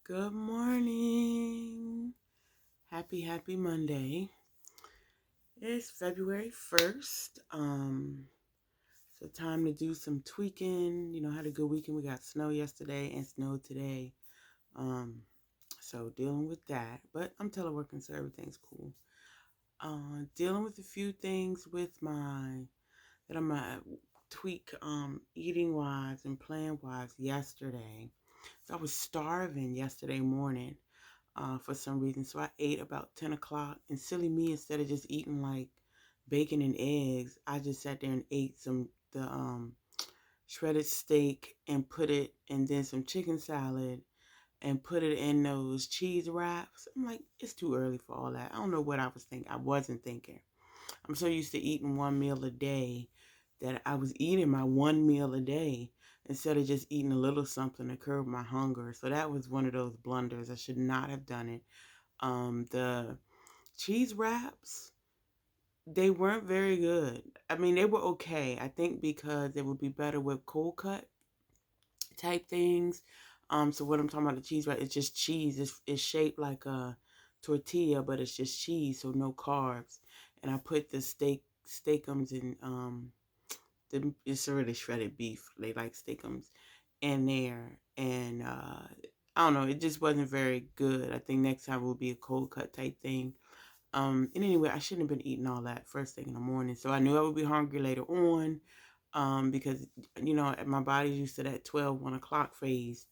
Good morning. Happy Monday. It's February 1st. So time to do some tweaking. Had a good weekend. We got snow yesterday and snow today. Um, so dealing with that. But I'm teleworking, so everything's cool. Dealing with a few things with that I'm gonna tweak eating wise and plan wise yesterday. So I was starving yesterday morning. For some reason. So I ate about 10 o'clock. And silly me, instead of just eating like bacon and eggs, I just sat there and ate the shredded steak and then some chicken salad and put it in those cheese wraps. I'm like, it's too early for all that. I don't know what I was thinking. I wasn't thinking. I'm so used to eating one meal a day that I was eating my one meal a day instead of just eating a little something to curb my hunger. So that was one of those blunders. I should not have done it. The cheese wraps, they weren't very good. I mean, they were okay. I think because they would be better with cold cut type things. So what I'm talking about, the cheese wrap, it's just cheese. It's shaped like a tortilla, but it's just cheese, so no carbs. And I put the steakums and it's already shredded beef. They like steakums in there, and I don't know. It just wasn't very good. I think next time will be a cold cut type thing. And anyway, I shouldn't have been eating all that first thing in the morning. So I knew I would be hungry later on, because, my body's used to that 12, 1 o'clock phase.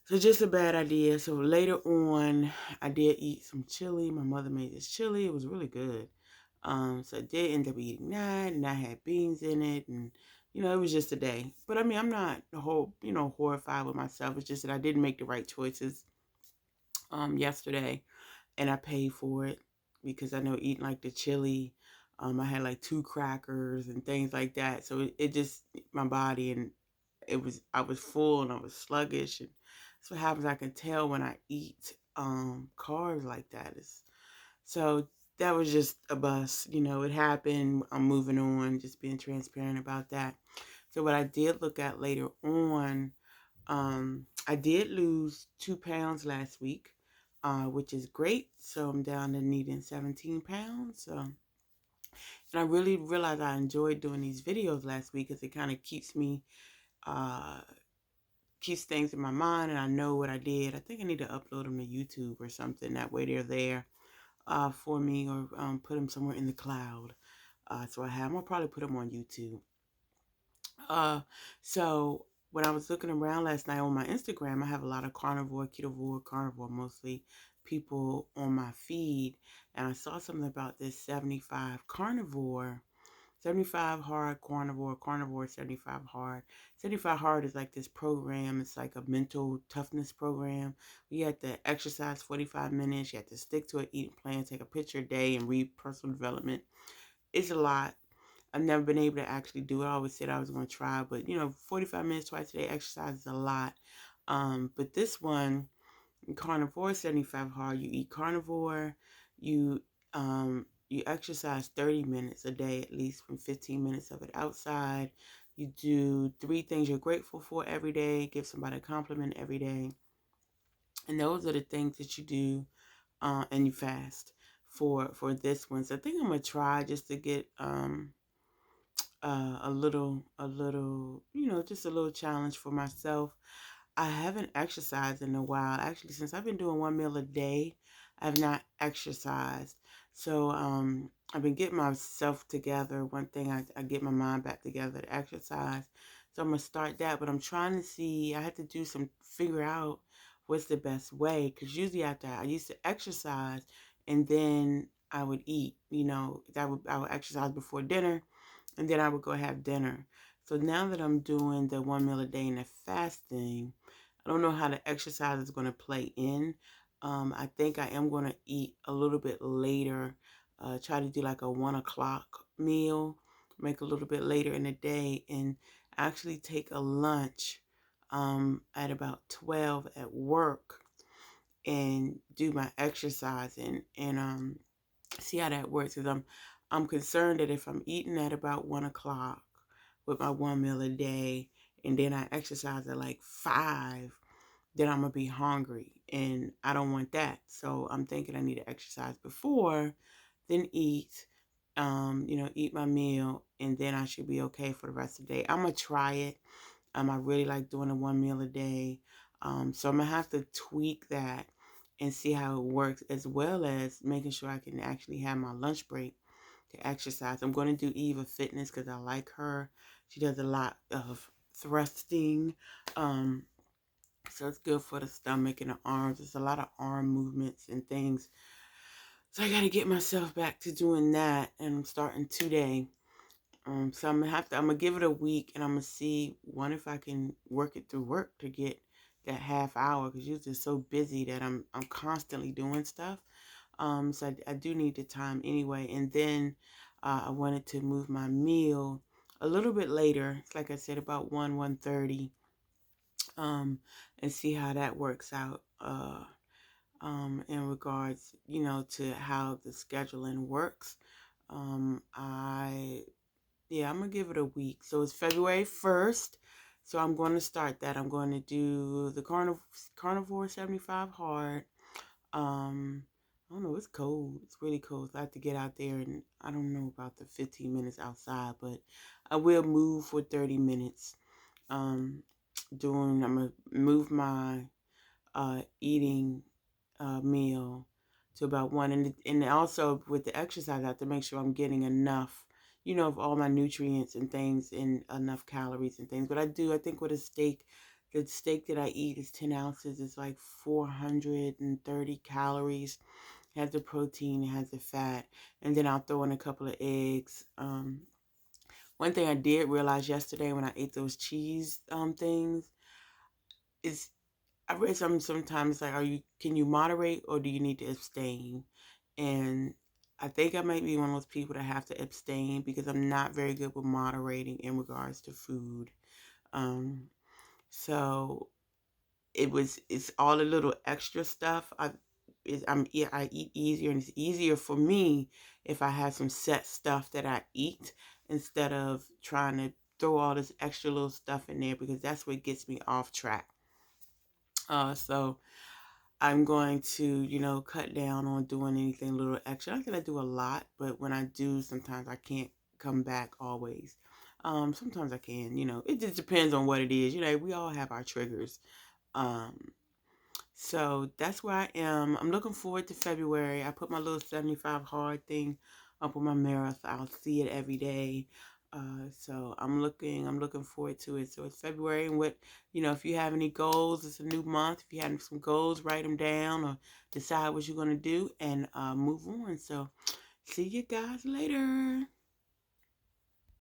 So just a bad idea. So later on, I did eat some chili. My mother made this chili. It was really good. So I did end up eating that, and I had beans in it, and, it was just a day. But I mean, I'm not horrified with myself. It's just that I didn't make the right choices, yesterday, and I paid for it because I know eating like the chili, I had like 2 crackers and things like that. So it just, my body, and I was full and I was sluggish. And that's what happens. I can tell when I eat carbs like that. So that was just a bust. It happened. I'm moving on, just being transparent about that. So what I did look at later on, I did lose 2 pounds last week, which is great. So I'm down to needing 17 pounds. And I really realized I enjoyed doing these videos last week because it kind of uh, keeps things in my mind, and I know what I did. I think I need to upload them to YouTube or something. That way they're there for me, or put them somewhere in the cloud. So I'm gonna probably put them on YouTube. Uh, so when I was looking around last night on my Instagram, I have a lot of carnivore mostly, people on my feed, and I saw something about this 75 hard carnivore 75 hard. 75 hard is like this program. It's like a mental toughness program. You have to exercise 45 minutes. You have to stick to an eating plan, take a picture a day, and read personal development. It's a lot. I've never been able to actually do it. I always said I was going to try, but 45 minutes twice a day exercise is a lot. But this one, carnivore 75 hard, you eat carnivore, you exercise 30 minutes a day, at least, from 15 minutes of it outside. You do 3 things you're grateful for every day, give somebody a compliment every day. And those are the things that you do, and you fast for this one. So I think I'm going to try just to get, just a little challenge for myself. I haven't exercised in a while. Actually, since I've been doing one meal a day, I've not exercised. So I've been getting myself together. One thing, I get my mind back together to exercise. So I'm going to start that. But I'm trying to see, I had to figure out what's the best way. Because usually after I used to exercise and then I would eat, I would exercise before dinner, and then I would go have dinner. So now that I'm doing the one meal a day and the fasting, I don't know how the exercise is going to play in. I think I am going to eat a little bit later, try to do like a 1 o'clock meal, make a little bit later in the day, and actually take a lunch at about 12 at work and do my exercising, and see how that works. Because I'm concerned that if I'm eating at about 1 o'clock with my one meal a day, and then I exercise at like 5, then I'm going to be hungry. And I don't want that. So I'm thinking I need to exercise before, then eat, eat my meal, and then I should be okay for the rest of the day. I'm going to try it. I really like doing a 1 meal a day. So I'm going to have to tweak that and see how it works, as well as making sure I can actually have my lunch break to exercise. I'm going to do Eva Fitness because I like her. She does a lot of thrusting. So it's good for the stomach and the arms. There's a lot of arm movements and things. So I got to get myself back to doing that, and I'm starting today. So I'm gonna give it a week, and I'm gonna see if I can work it through work to get that half hour, because you're just so busy that I'm constantly doing stuff. So I do need the time anyway. And then I wanted to move my meal a little bit later. It's like I said, about 1:30. And see how that works out. In regards, to how the scheduling works. I'm gonna give it a week. So it's February 1st. So I'm going to start that. I'm going to do the Carnivoire 75 hard. I don't know, it's cold. It's really cold. So I have to get out there, and I don't know about the 15 minutes outside, but I will move for 30 minutes. I'm gonna move my eating meal to about 1, and also with the exercise, I have to make sure I'm getting enough, of all my nutrients and things, and enough calories and things. But I think with a steak, the steak that I eat is 10 ounces. It's like 430 calories. It has the protein, it has the fat, and then I'll throw in a couple of eggs. One thing I did realize yesterday when I ate those cheese things is, I read sometimes like, can you moderate, or do you need to abstain? And I think I might be one of those people that have to abstain, because I'm not very good with moderating in regards to food. So it's all a little extra stuff. I eat easier, and it's easier for me if I have some set stuff that I eat, instead of trying to throw all this extra little stuff in there, because that's what gets me off track. So I'm going to, cut down on doing anything a little extra. Not that I do a lot, but when I do, sometimes I can't come back always. Sometimes I can, it just depends on what it is. We all have our triggers. So that's where I am. I'm looking forward to February. I put my little 75 hard thing up on my mirror, so I'll see it every day. So I'm looking forward to it. So it's February, and if you have any goals, it's a new month. If you have some goals, write them down, or decide what you're going to do, and move on. So see you guys later.